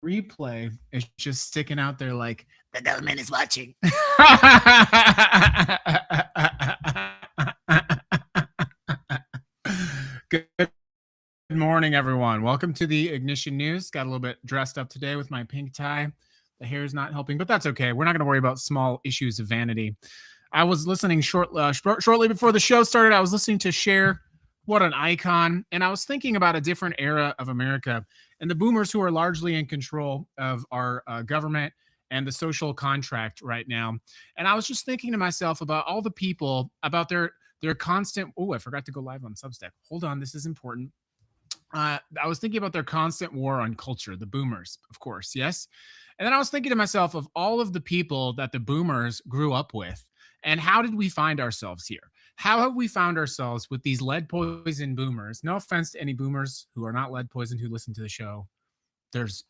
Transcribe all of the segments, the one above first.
replay is just sticking out there like the government is watching. Good morning, everyone. Welcome to the Ignition News. Got a little bit dressed up today with my pink tie. The hair is not helping, but that's okay. We're not going to worry about small issues of vanity. I was listening shortly before the show started. I was listening to Cher. What an icon. And I was thinking about a different era of America and the boomers who are largely in control of our government and the social contract right now. And I was just thinking to myself about all the people, about their constant. Oh, I forgot to go live on Substack. Hold on, this is important. I was thinking about their constant war on culture, the boomers, of course, yes. And then I was thinking to myself of all of the people that the boomers grew up with, and how did we find ourselves here? How have we found ourselves with these lead poison boomers? No offense to any boomers who are not lead poisoned who listen to the show. There's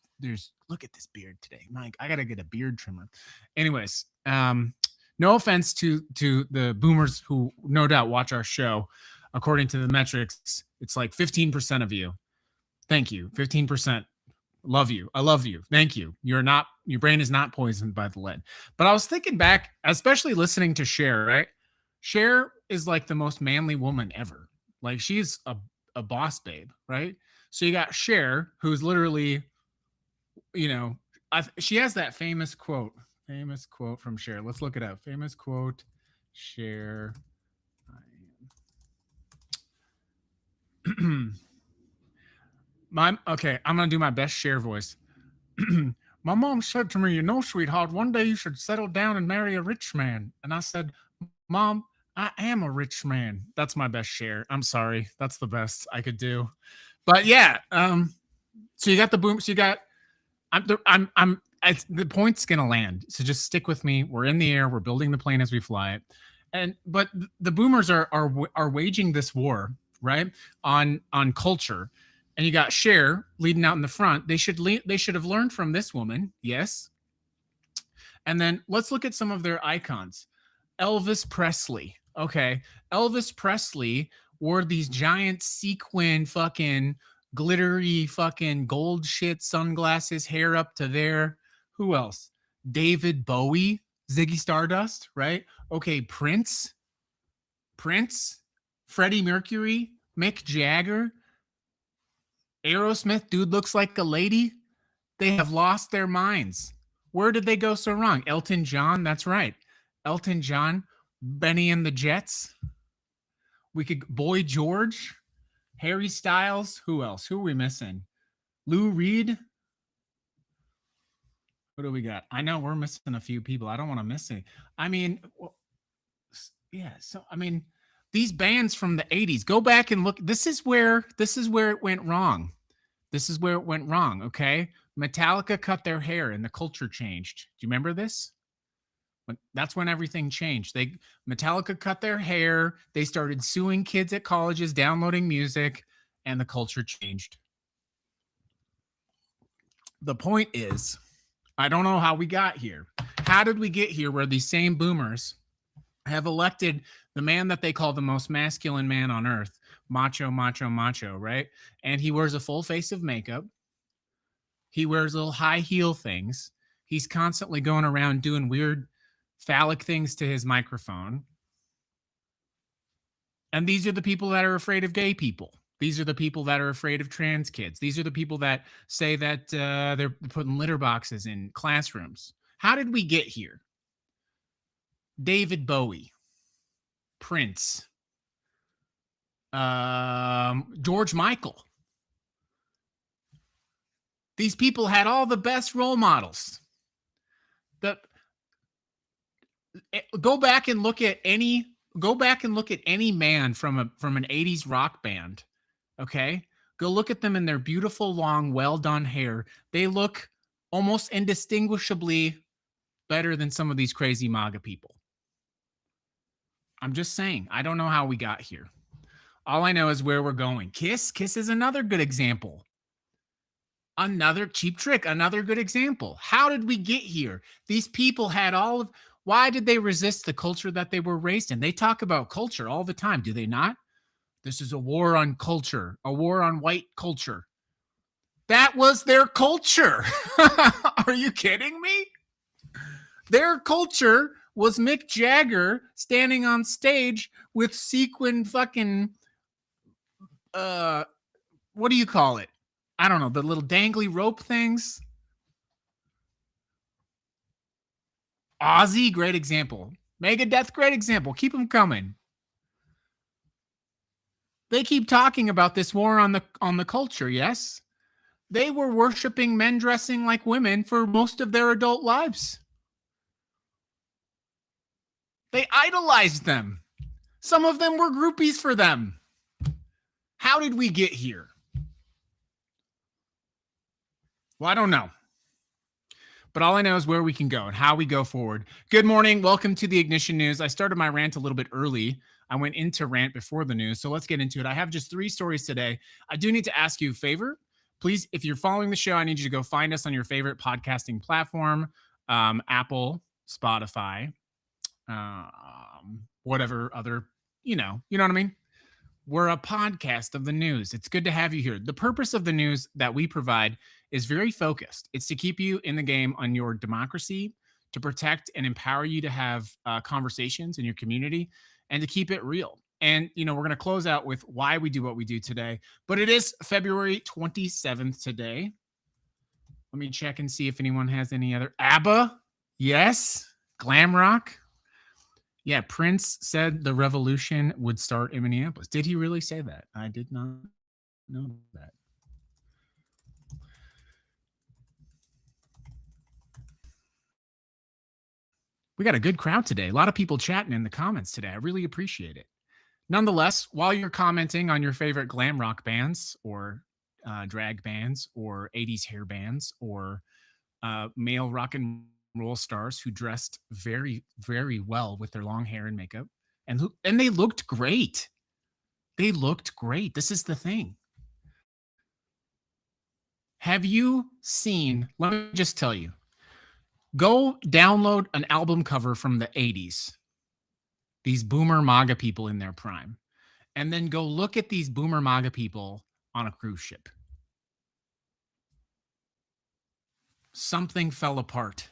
look at this beard today, Mike. I gotta get a beard trimmer. Anyways, no offense to the boomers who no doubt watch our show. According to the metrics, it's like 15% of you. Thank you. 15%. Love you. I love you. Thank you. Your brain is not poisoned by the lead. But I was thinking back, especially listening to Cher, right? Cher is like the most manly woman ever. Like she's a boss babe, right? So you got Cher, who's literally, she has that famous quote from Cher. Let's look it up. Famous quote, Cher. I'm gonna do my best Cher voice. My mom said to me, sweetheart, one day you should settle down and marry a rich man. And I said, Mom, I am a rich man. That's my best Cher. I'm sorry, that's the best I could do. But yeah, so you got the boom. So you got, the point's gonna land. So just stick with me. We're in the air. We're building the plane as we fly it. But the boomers are waging this war, right, on culture. And you got Cher leading out in the front. They should have learned from this woman, yes. And then let's look at some of their icons. Elvis Presley. Okay, Elvis Presley wore these giant sequin fucking glittery fucking gold shit sunglasses, hair up to there. Who else? David Bowie, Ziggy Stardust, right? Okay, Prince, Freddie Mercury, Mick Jagger, Aerosmith, dude looks like a lady. They have lost their minds. Where did they go so wrong? Elton John, that's right. Elton John, Benny and the Jets. Boy George, Harry Styles. Who else? Who are we missing? Lou Reed. What do we got? I know we're missing a few people. I don't want to miss any. I mean, yeah. So I mean, these bands from the 80s. Go back and look. This is where it went wrong. Okay. Metallica cut their hair and the culture changed. Do you remember this? That's when everything changed. Metallica cut their hair. They started suing kids at colleges, downloading music, and the culture changed. The point is, I don't know how we got here. How did we get here where these same boomers have elected the man that they call the most masculine man on earth, macho, right? And he wears a full face of makeup. He wears little high heel things. He's constantly going around doing weird phallic things to his microphone. And these are the people that are afraid of gay people. These are the people that are afraid of trans kids. These are the people that say that they're putting litter boxes in classrooms. How did we get here? David Bowie, Prince, George Michael. These people had all the best role models. Go back and look at any man from an 80s rock band. Okay? Go look at them in their beautiful, long, well-done hair. They look almost indistinguishably better than some of these crazy MAGA people. I'm just saying, I don't know how we got here. All I know is where we're going. Kiss is another good example. Another cheap trick, another good example. How did we get here? These people had why did they resist the culture that they were raised in? They talk about culture all the time, do they not? This is a war on culture, a war on white culture. That was their culture. Are you kidding me? Their culture was Mick Jagger standing on stage with sequin fucking what do you call it? I don't know, the little dangly rope things. Ozzy, great example. Megadeth, great example. Keep them coming. They keep talking about this war on the culture, yes? They were worshiping men dressing like women for most of their adult lives. They idolized them. Some of them were groupies for them. How did we get here? Well, I don't know. But all I know is where we can go and how we go forward. Good morning. Welcome to the Ignition News. I started my rant a little bit early. I went into rant before the news. So let's get into it. I have just 3 stories today. I do need to ask you a favor. Please, if you're following the show, I need you to go find us on your favorite podcasting platform, Apple, Spotify, whatever other, you know what I mean? We're a podcast of the news. It's good to have you here. The purpose of the news that we provide is very focused. It's to keep you in the game on your democracy, to protect and empower you to have conversations in your community, and to keep it real. And, we're going to close out with why we do what we do today. But it is February 27th today. Let me check and see if anyone has any other. ABBA, yes. Glam rock. Yeah, Prince said the revolution would start in Minneapolis. Did he really say that? I did not know that. We got a good crowd today. A lot of people chatting in the comments today. I really appreciate it. Nonetheless, while you're commenting on your favorite glam rock bands or drag bands or 80s hair bands or male rock and roll stars who dressed very, very well with their long hair and makeup, and they looked great. They looked great. This is the thing. Have you seen, let me just tell you, go download an album cover from the 80s. These boomer MAGA people in their prime. And then go look at these boomer MAGA people on a cruise ship. Something fell apart.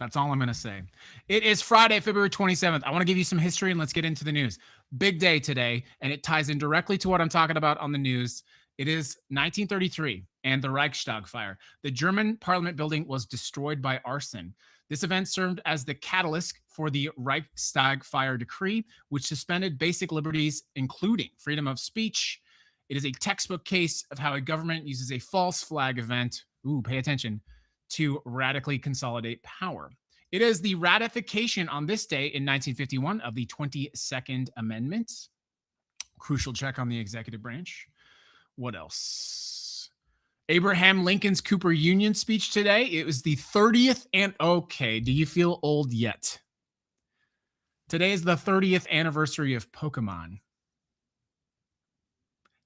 That's all I'm going to say. It is Friday, February 27th. I want to give you some history and let's get into the news. Big day today, and it ties in directly to what I'm talking about on the news. It is 1933 and the Reichstag fire. The German parliament building was destroyed by arson. This event served as the catalyst for the Reichstag fire decree, which suspended basic liberties, including freedom of speech. It is a textbook case of how a government uses a false flag event, pay attention, to radically consolidate power. It is the ratification on this day in 1951 of the 22nd Amendment. Crucial check on the executive branch. What else? Abraham Lincoln's Cooper Union speech today. It was the 30th and okay. Do you feel old yet? Today is the 30th anniversary of Pokemon.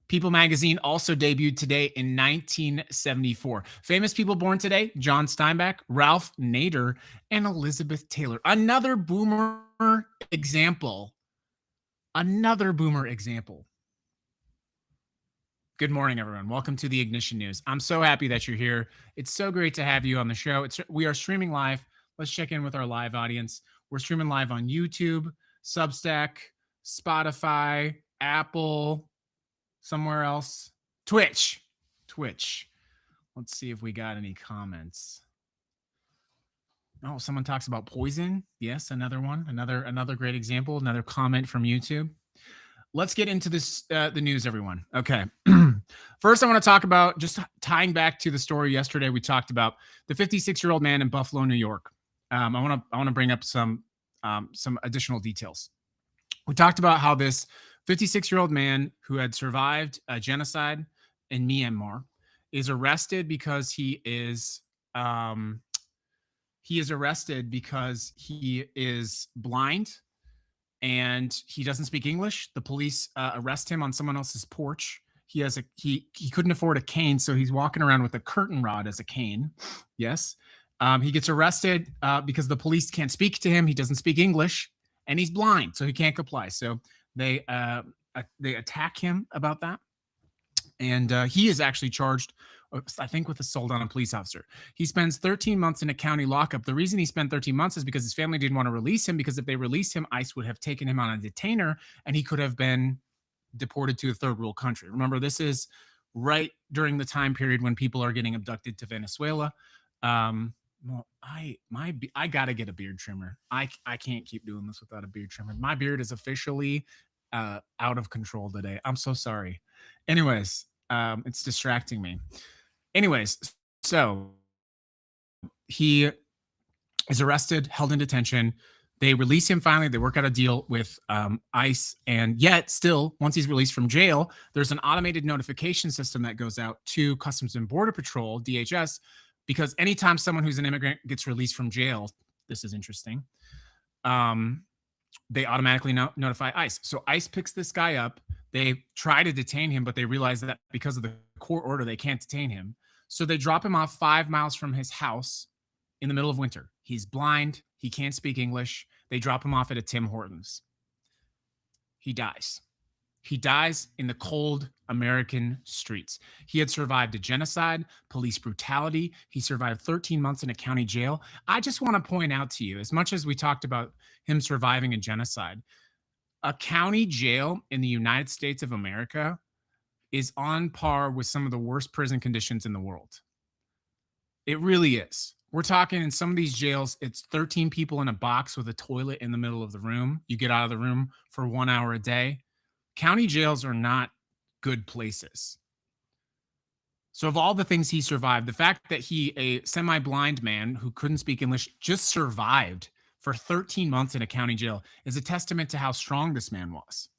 People magazine also debuted today in 1974. Famous people born today: John Steinbeck, Ralph Nader, and Elizabeth Taylor. Another boomer example. Another boomer example. Good morning, everyone. Welcome to the Ignition News. I'm so happy that you're here. It's so great to have you on the show. We are streaming live. Let's check in with our live audience. We're streaming live on YouTube, Substack, Spotify, Apple, somewhere else. Twitch. Let's see if we got any comments. Oh, someone talks about poison. Yes, another one. Another great example. Another comment from YouTube. Let's get into this, the news, everyone. Okay. First, I want to talk about, just tying back to the story yesterday, we talked about the 56-year-old man in Buffalo, New York. I want to bring up some additional details. We talked about how this 56-year-old man who had survived a genocide in Myanmar is arrested because he is blind and he doesn't speak English. The police arrest him on someone else's porch. He couldn't afford a cane, so he's walking around with a curtain rod as a cane. Yes. He gets arrested because the police can't speak to him. He doesn't speak English, and he's blind, so he can't comply. So they attack him about that, and he is actually charged I think with assault on a police officer. He spends 13 months in a county lockup. The reason he spent 13 months is because his family didn't want to release him, because if they released him, ICE would have taken him on a detainer and he could have been deported to a third world country. Remember, this is right during the time period when people are getting abducted to Venezuela. Well, I gotta get a beard trimmer. I can't keep doing this without a beard trimmer. My beard is officially out of control today. I'm so sorry. Anyways, it's distracting me. Anyways, so he is arrested, held in detention. They release him finally. They work out a deal with ICE. And yet, still, once he's released from jail, there's an automated notification system that goes out to Customs and Border Patrol, DHS, because anytime someone who's an immigrant gets released from jail, this is interesting, they automatically notify ICE. So ICE picks this guy up. They try to detain him, but they realize that because of the court order, they can't detain him. So they drop him off 5 miles from his house in the middle of winter. He's blind. He can't speak English. They drop him off at a Tim Hortons. He dies. He dies in the cold American streets. He had survived a genocide, police brutality. He survived 13 months in a county jail. I just want to point out to you, as much as we talked about him surviving a genocide, a county jail in the United States of America is on par with some of the worst prison conditions in the world. It really is. We're talking in some of these jails, it's 13 people in a box with a toilet in the middle of the room. You get out of the room for 1 hour a day. County jails are not good places. So of all the things he survived, the fact that he, a semi-blind man who couldn't speak English, just survived for 13 months in a county jail is a testament to how strong this man was.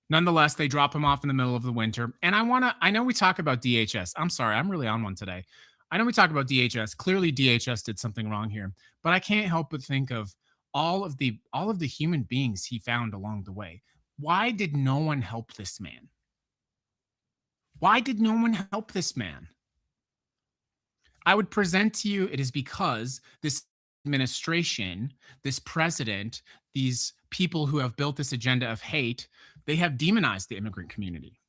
Nonetheless, they drop him off in the middle of the winter. And I know we talk about DHS. I'm sorry, I'm really on one today. I know we talk about DHS. Clearly DHS did something wrong here, but I can't help but think of all of the human beings he found along the way. Why did no one help this man? Why did no one help this man? I would present to you it is because this administration, this president, these people who have built this agenda of hate, they have demonized the immigrant community.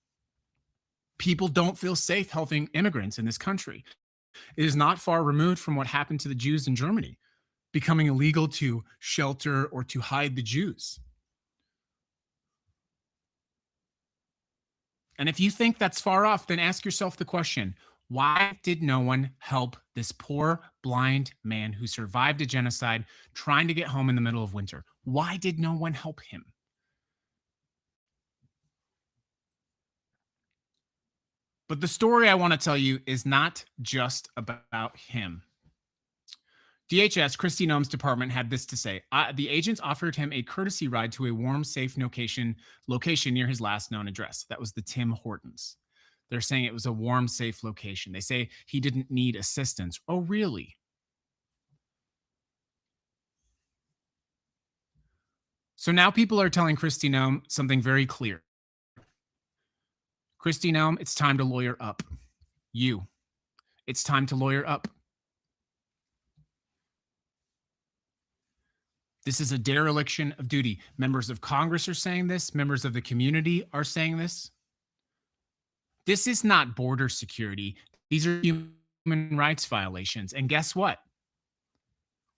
People don't feel safe helping immigrants in this country. It is not far removed from what happened to the Jews in Germany, becoming illegal to shelter or to hide the Jews. And if you think that's far off, then ask yourself the question, why did no one help this poor blind man who survived a genocide trying to get home in the middle of winter? Why did no one help him? But the story I want to tell you is not just about him. DHS, Kristi Noem's department, had this to say. The agents offered him a courtesy ride to a warm, safe location near his last known address. That was the Tim Hortons. They're saying it was a warm, safe location. They say he didn't need assistance. Oh, really? So now people are telling Kristi Noem something very clear. Kristi Noem, it's time to lawyer up. It's time to lawyer up. This is a dereliction of duty. Members of Congress are saying this. Members of the community are saying this. This is not border security. These are human rights violations. And guess what?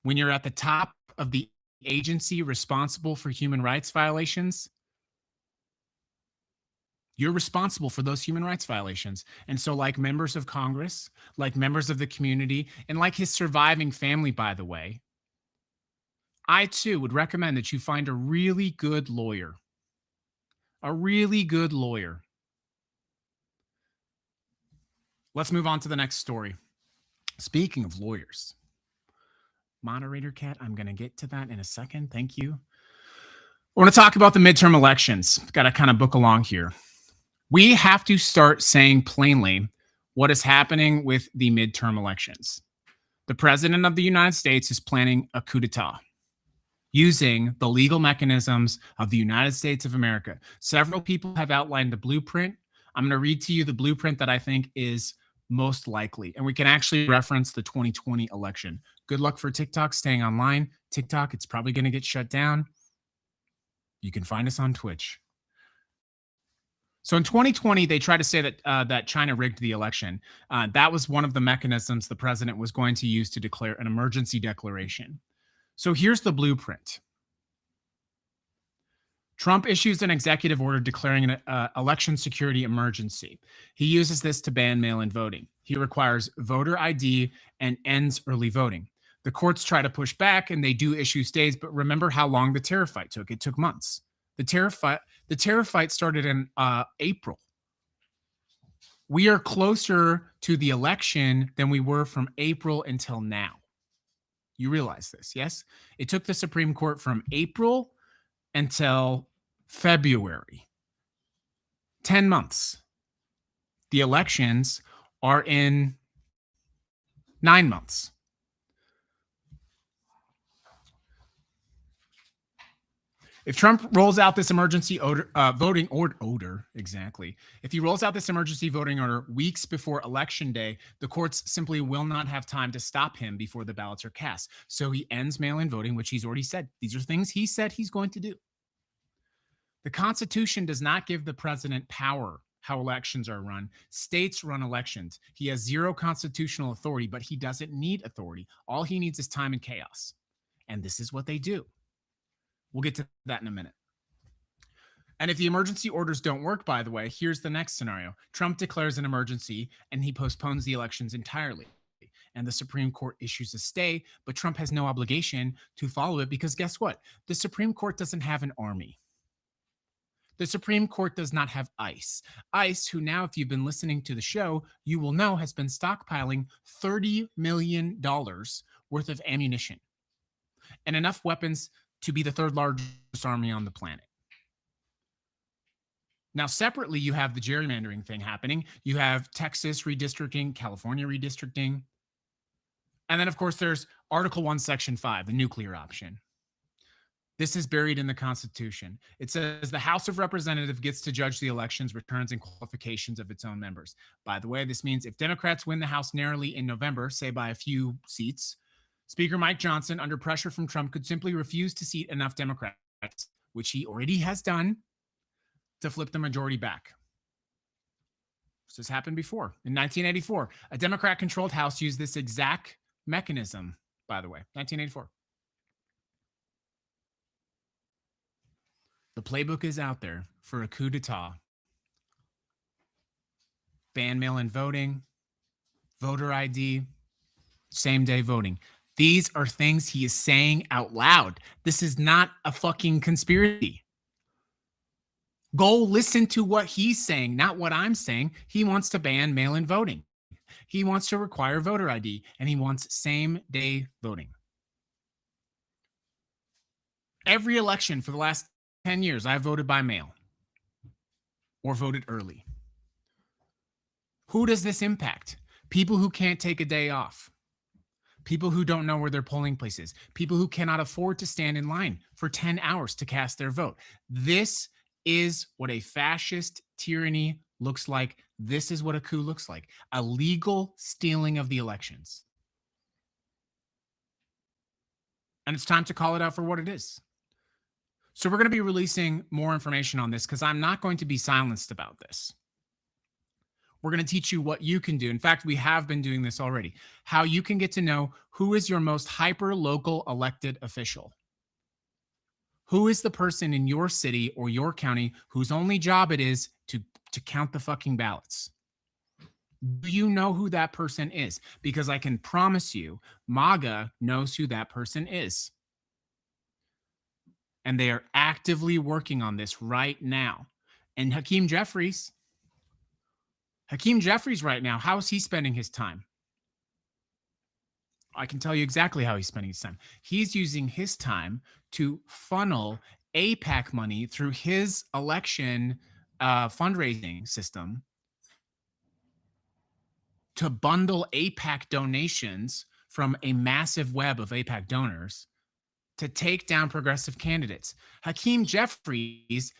When you're at the top of the agency responsible for human rights violations, you're responsible for those human rights violations. And so, like members of Congress, like members of the community, and like his surviving family, by the way, I too would recommend that you find a really good lawyer. A really good lawyer. Let's move on to the next story. Speaking of lawyers, moderator Cat, I'm going to get to that in a second. Thank you. I want to talk about the midterm elections. Got to kind of book along here. We have to start saying plainly what is happening with the midterm elections. The president of the United States is planning a coup d'etat using the legal mechanisms of the United States of America. Several people have outlined the blueprint. I'm going to read to you the blueprint that I think is most likely. And we can actually reference the 2020 election. Good luck for TikTok staying online. TikTok, it's probably going to get shut down. You can find us on Twitch. So in 2020, they tried to say that China rigged the election. That was one of the mechanisms the president was going to use to declare an emergency declaration. So here's the blueprint. Trump issues an executive order declaring an election security emergency. He uses this to ban mail-in voting. He requires voter ID and ends early voting. The courts try to push back and they do issue stays, but remember how long the tariff fight took. It took months. The tariff fight started in April. We are closer to the election than we were from April until now. You realize this, yes? It took the Supreme Court from April until February. 10 months. The elections are in 9 months. If Trump rolls out this emergency voting order, exactly. If he rolls out this emergency voting order weeks before election day, the courts simply will not have time to stop him before the ballots are cast. So he ends mail-in voting, which he's already said. These are things he said he's going to do. The Constitution does not give the president power how elections are run. States run elections. He has zero constitutional authority, but he doesn't need authority. All he needs is time and chaos. And this is what they do. We'll get to that in a minute. And if the emergency orders don't work, by the way, here's the next scenario. Trump declares an emergency and he postpones the elections entirely. And the Supreme Court issues a stay, but Trump has no obligation to follow it because guess what? The Supreme Court doesn't have an army. The Supreme Court does not have ICE. ICE, who now, if you've been listening to the show, you will know has been stockpiling $30 million worth of ammunition and enough weapons to be the third largest army on the planet. Now, separately, you have the gerrymandering thing happening. You have Texas redistricting, California redistricting. And then, of course, there's Article 1, Section 5, the nuclear option. This is buried in the Constitution. It says the House of Representatives gets to judge the elections, returns, and qualifications of its own members. By the way, this means if Democrats win the House narrowly in November, say by a few seats, Speaker Mike Johnson, under pressure from Trump, could simply refuse to seat enough Democrats, which he already has done, to flip the majority back. This has happened before. In 1984, a Democrat-controlled House used this exact mechanism, by the way, 1984. The playbook is out there for a coup d'etat. Ban mail-in voting, voter ID, same-day voting. These are things he is saying out loud. This is not a fucking conspiracy. Go listen to what he's saying, not what I'm saying. He wants to ban mail-in voting. He wants to require voter ID, and he wants same-day voting. Every election for the last 10 years, I voted by mail or voted early. Who does this impact? People who can't take a day off. People who don't know where their polling place is. People who cannot afford to stand in line for 10 hours to cast their vote. This is what a fascist tyranny looks like. This is what a coup looks like. A legal stealing of the elections. And it's time to call it out for what it is. So we're going to be releasing more information on this because I'm not going to be silenced about this. We're going to teach you what you can do. In fact, we have been doing this already. How you can get to know who is your most hyper-local elected official. Who is the person in your city or your county whose only job it is to count the fucking ballots? Do you know who that person is? Because I can promise you, MAGA knows who that person is. And they are actively working on this right now. And Hakeem Jeffries right now, how is he spending his time? I can tell you exactly how he's spending his time. He's using his time to funnel AIPAC money through his election fundraising system to bundle AIPAC donations from a massive web of AIPAC donors to take down progressive candidates. Hakeem Jeffries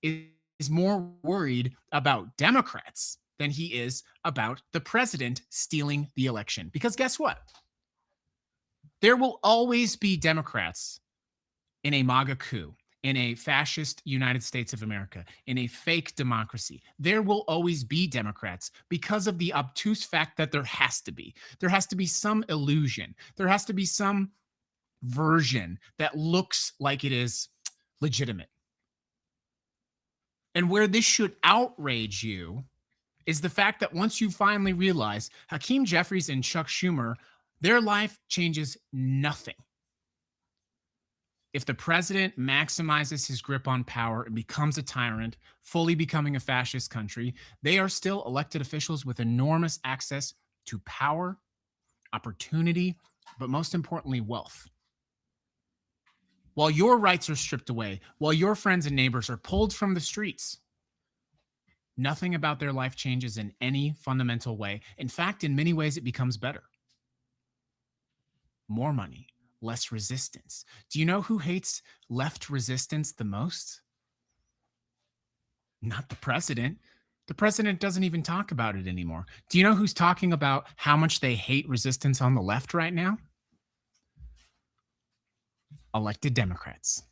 is more worried about Democrats than he is about the president stealing the election. Because guess what? There will always be Democrats in a MAGA coup. in a fascist United States of America, in a fake democracy, there will always be Democrats because of the obtuse fact that there has to be. There has to be some illusion. There has to be some version that looks like it is legitimate. And where this should outrage you is the fact that once you finally realize Hakeem Jeffries and Chuck Schumer, their life changes nothing. If the president maximizes his grip on power and becomes a tyrant, fully becoming a fascist country, they are still elected officials with enormous access to power, opportunity, but most importantly, wealth. While your rights are stripped away, while your friends and neighbors are pulled from the streets, nothing about their life changes in any fundamental way. In fact, in many ways, it becomes better. More money, less resistance. Do you know who hates left resistance the most? Not the president. The president doesn't even talk about it anymore. Do you know who's talking about how much they hate resistance on the left right now? Elected Democrats.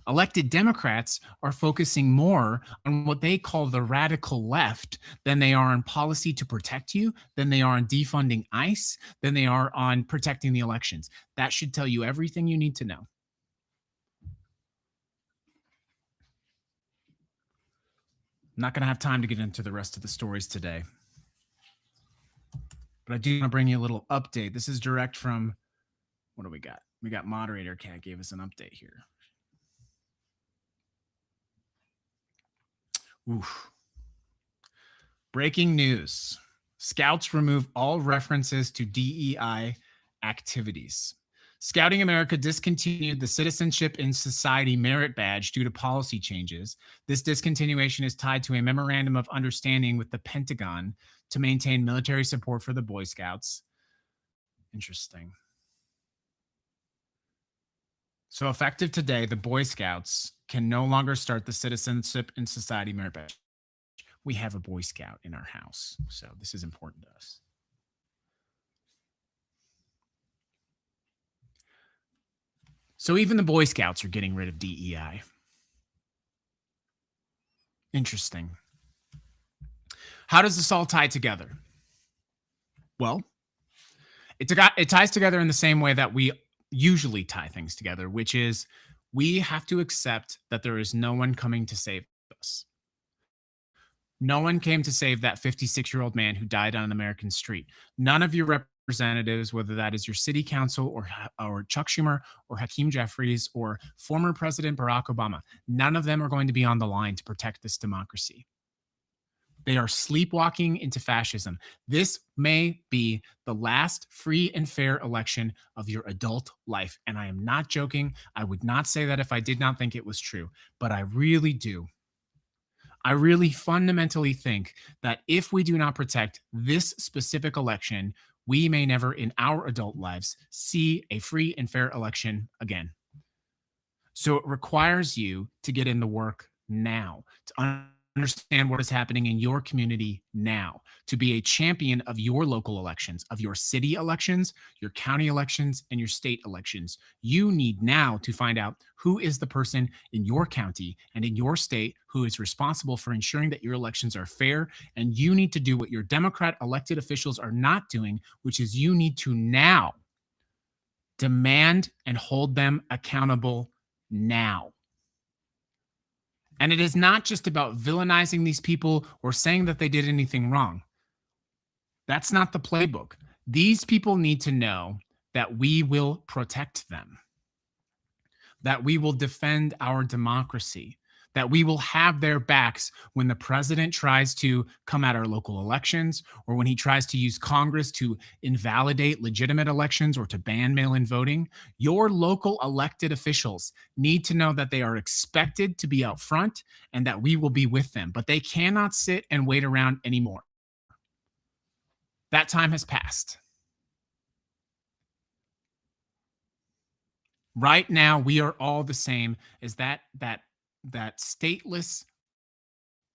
Elected Democrats are focusing more on what they call the radical left than they are on policy to protect you, than they are on defunding ICE, than they are on protecting the elections. That should tell you everything you need to know. I'm not going to have time to get into the rest of the stories today, but I do want to bring you a little update. This is direct from, what do we got? We got Moderator Cat gave us an update here. Oof. Breaking news. Scouts remove all references to DEI activities. Scouting America discontinued the Citizenship in Society merit badge due to policy changes. This discontinuation is tied to a memorandum of understanding with the Pentagon to maintain military support for the Boy Scouts. Interesting. So effective today, the Boy Scouts can no longer start the Citizenship in Society merit badge. We have a Boy Scout in our house, so this is important to us. So even the Boy Scouts are getting rid of DEI. Interesting. How does this all tie together? Well, it ties together in the same way that we usually tie things together, which is we have to accept that there is no one coming to save us. No one came to save that 56-year-old man who died on an American street. None of your representatives, whether that is your city council or Chuck Schumer or Hakeem Jeffries or former President Barack Obama, none of them are going to be on the line to protect this democracy. They are sleepwalking into fascism. This may be the last free and fair election of your adult life. And I am not joking. I would not say that if I did not think it was true, but I really do. I really fundamentally think that if we do not protect this specific election, we may never in our adult lives see a free and fair election again. So it requires you to get in the work now, to understand what is happening in your community now, to be a champion of your local elections, of your city elections, your county elections, and your state elections. You need now to find out who is the person in your county and in your state who is responsible for ensuring that your elections are fair. And you need to do what your Democrat elected officials are not doing, which is you need to now demand and hold them accountable now. And it is not just about villainizing these people or saying that they did anything wrong. That's not the playbook. These people need to know that we will protect them, that we will defend our democracy, that we will have their backs when the president tries to come at our local elections or when he tries to use Congress to invalidate legitimate elections or to ban mail-in voting. Your local elected officials need to know that they are expected to be out front and that we will be with them, but they cannot sit and wait around anymore. That time has passed. Right now, we are all the same as that stateless.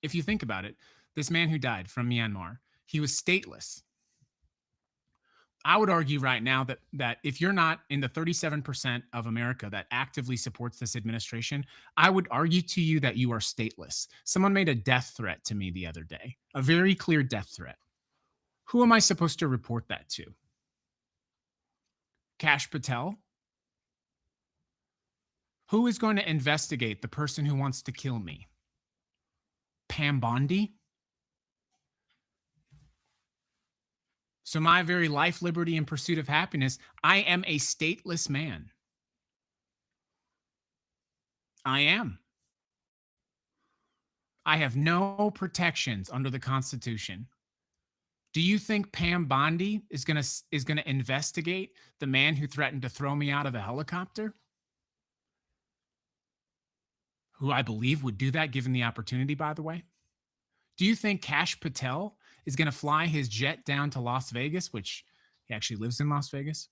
If you think about it, this man who died from Myanmar, he was stateless. I would argue right now that if you're not in the 37% of America that actively supports this administration, I would argue to you that you are stateless. Someone made a death threat to me the other day, a very clear death threat. Who am I supposed to report that to? Kash Patel? Who is going to investigate the person who wants to kill me? Pam Bondi? So, my very life, liberty, and pursuit of happiness, I am a stateless man. I am. I have no protections under the Constitution. Do you think Pam Bondi is gonna investigate the man who threatened to throw me out of a helicopter? Who I believe would do that given the opportunity, by the way? Do you think Kash Patel is going to fly his jet down to Las Vegas, which he actually lives in Las Vegas?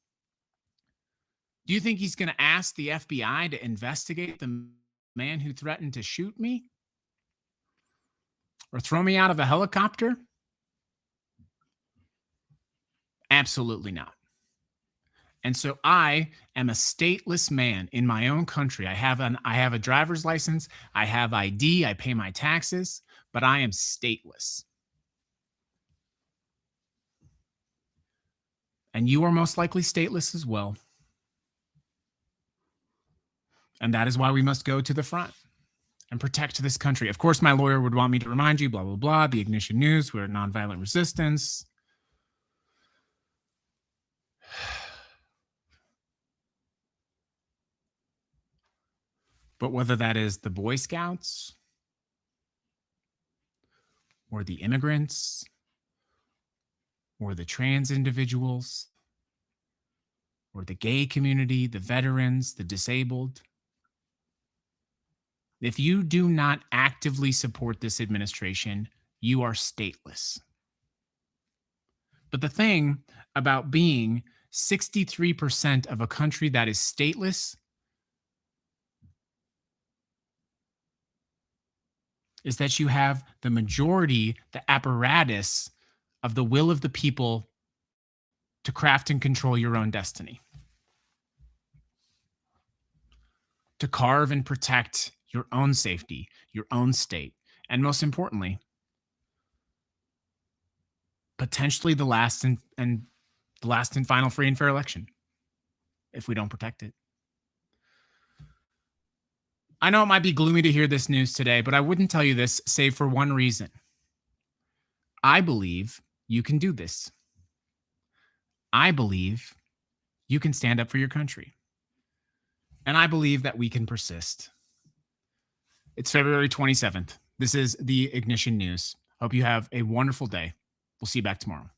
Do you think he's going to ask the FBI to investigate the man who threatened to shoot me or throw me out of a helicopter? Absolutely not. And so I am a stateless man in my own country. I have a driver's license, I have ID, I pay my taxes, but I am stateless. And you are most likely stateless as well. And that is why we must go to the front and protect this country. Of course, my lawyer would want me to remind you, blah, blah, blah, the Ignition News, we're nonviolent resistance. But whether that is the Boy Scouts or the immigrants or the trans individuals or the gay community, the veterans, the disabled, if you do not actively support this administration, you are stateless. But the thing about being 63% of a country that is stateless is that you have the majority, the apparatus of the will of the people to craft and control your own destiny, to carve and protect your own safety, your own state, and most importantly, potentially the last and final free and fair election if we don't protect it. I know it might be gloomy to hear this news today, but I wouldn't tell you this save for one reason. I believe you can do this. I believe you can stand up for your country. And I believe that we can persist. It's February 27th. This is the Ignition News. Hope you have a wonderful day. We'll see you back tomorrow.